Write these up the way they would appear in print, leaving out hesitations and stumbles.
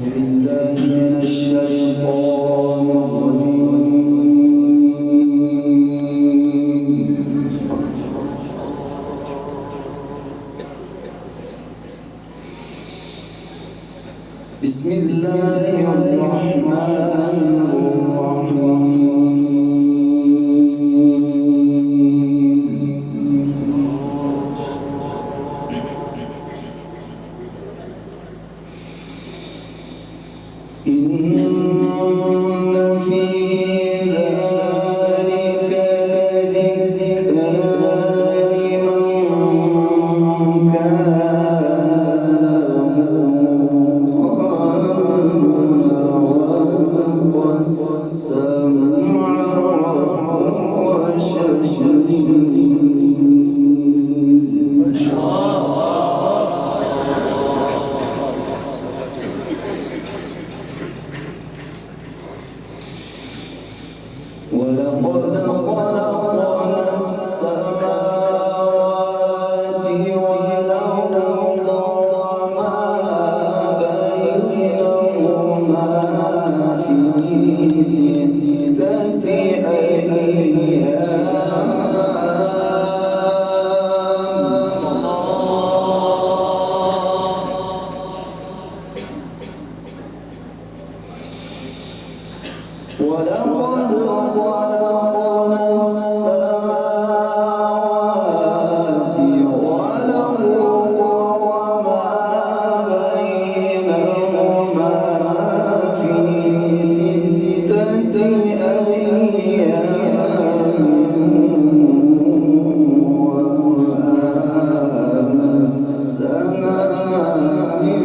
بسم الله الرحمن الرحيم إن في ذلك لذكرى لمن ولقد خلقنا السماوات والأرض وما بينهما في ستة أيام ولقد خلقنا السماوات والأرض وما بينهما في ستة أيام وما مسنا من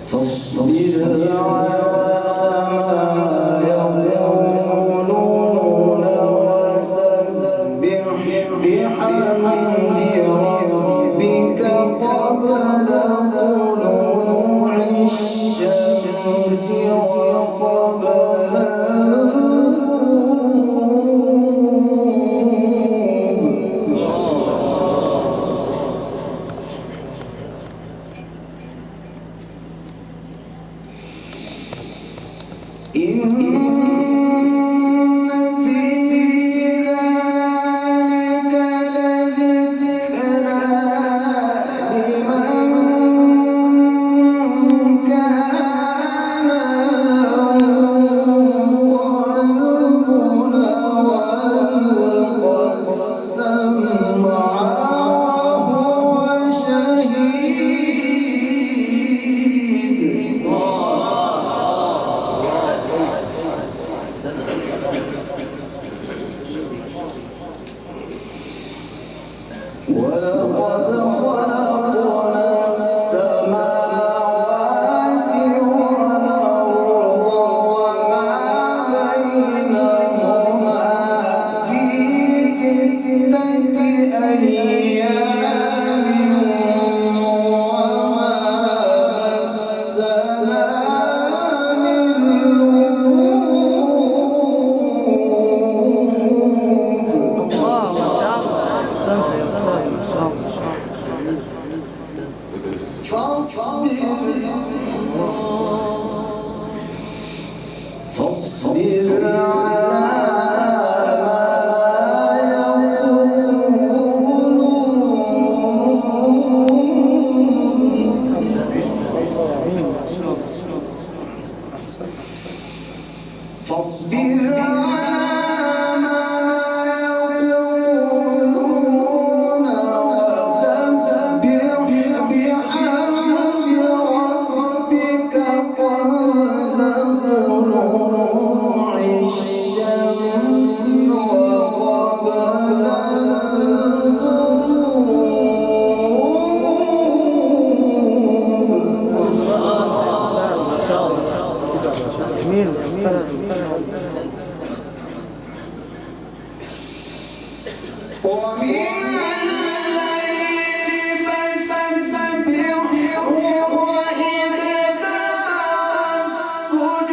فاصبر على ما يقولون وسبح بحمد ربك قبل طلوع الشمس وقبل إن في ذلك لذكرى لمن كان قلب وألقى السمع وهو شهيد ولقد خلقنا السماوات والأرض وما بينهما في ستة أيام وما مسنا من لغوب فاصبر على ما يقولون وسبح بحمد ربك قبل طلوع الشمس وقبل جميل ومن الليل فسبحه وإدبار السجود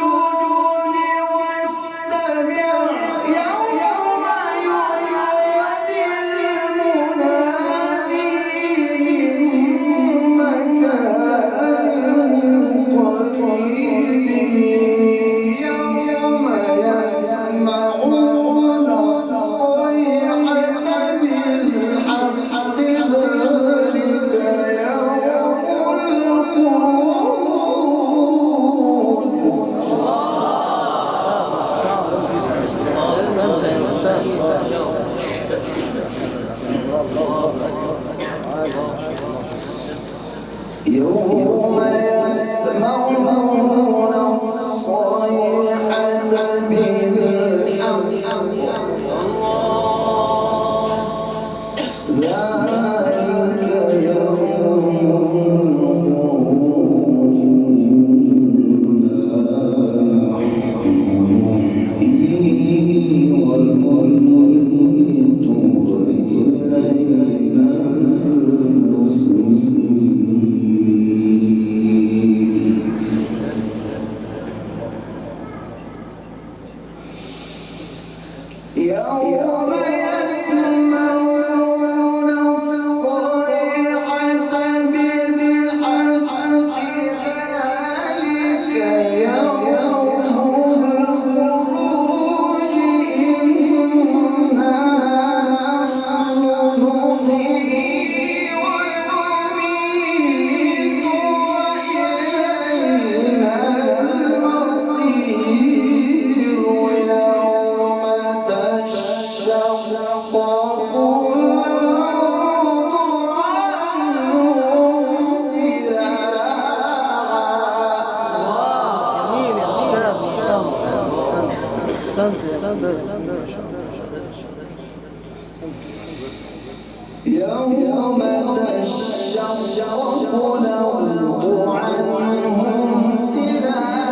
يوم تشقق الأرض عنهم سراعا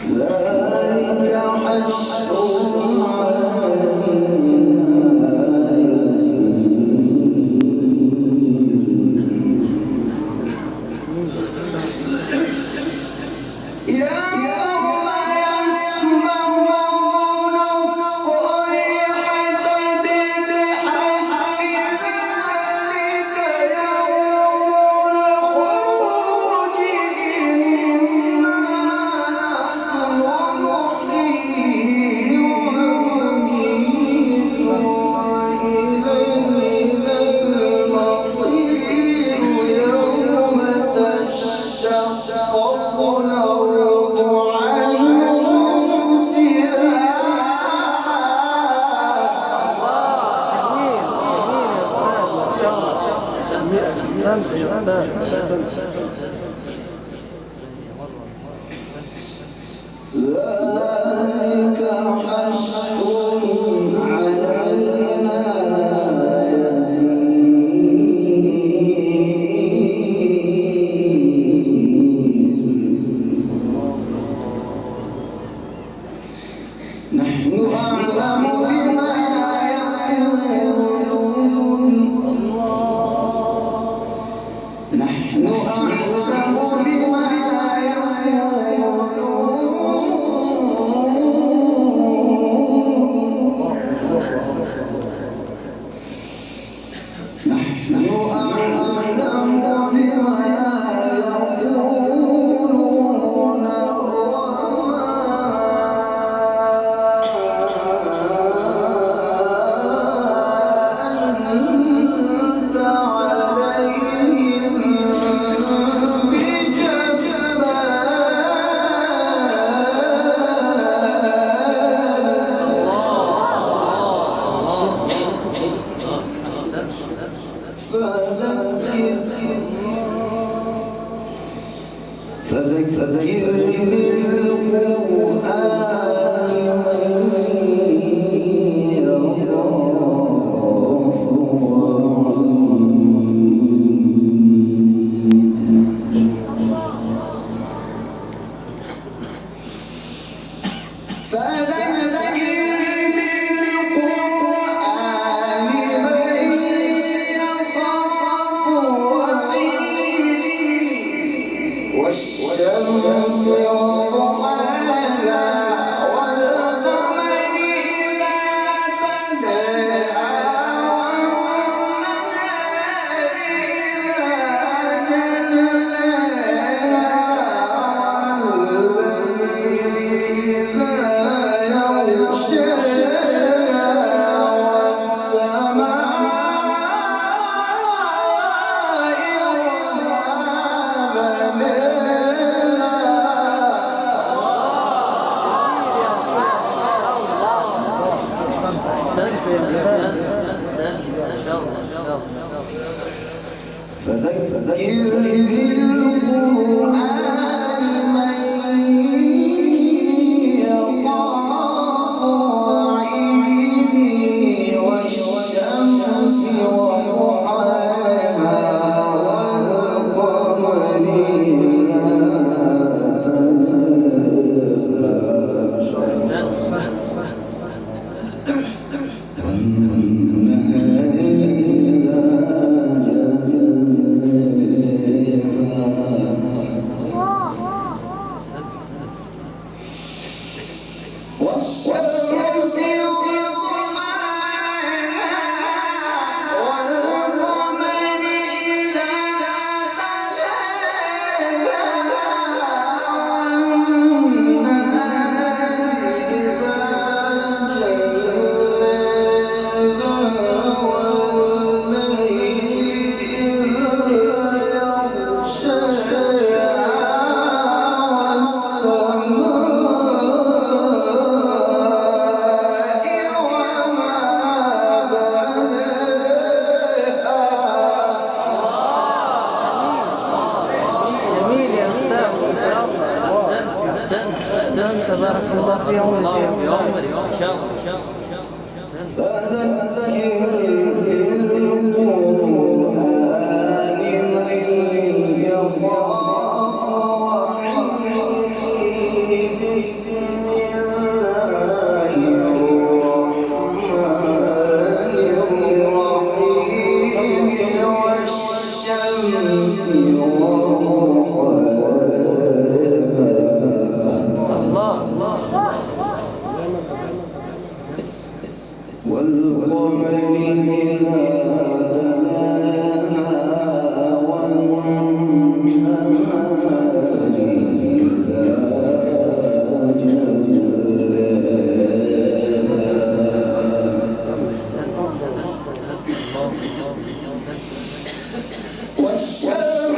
ذلك حشر ذلك حشر علينا يسير نحن أعلم بما يقولون نحن أعلم بما فذكر بالقرآن من يخاف والشمس وضحاها والقمر إذا تلاها والنهار إذا جلاها والليل إذا يغشاها فذكر بالقرآن من يخاف وعيدي والشمس وضحاها والقمر إذا تلاها بارك الله في عمرك يا أستاذ. إن شاء الله. والقمر إذا تلاها والنهار إذا جلاها والشمس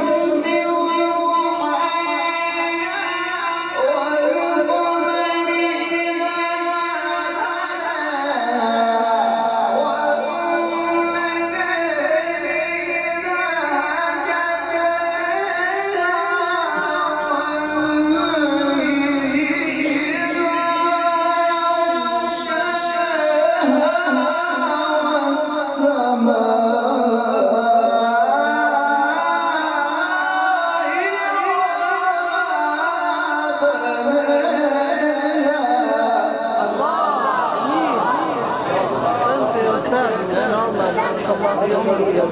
أستاذ، إن شاء الله بارك الله في عمرك يا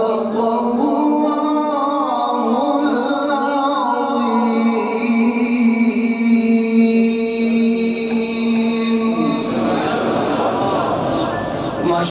أستاذ.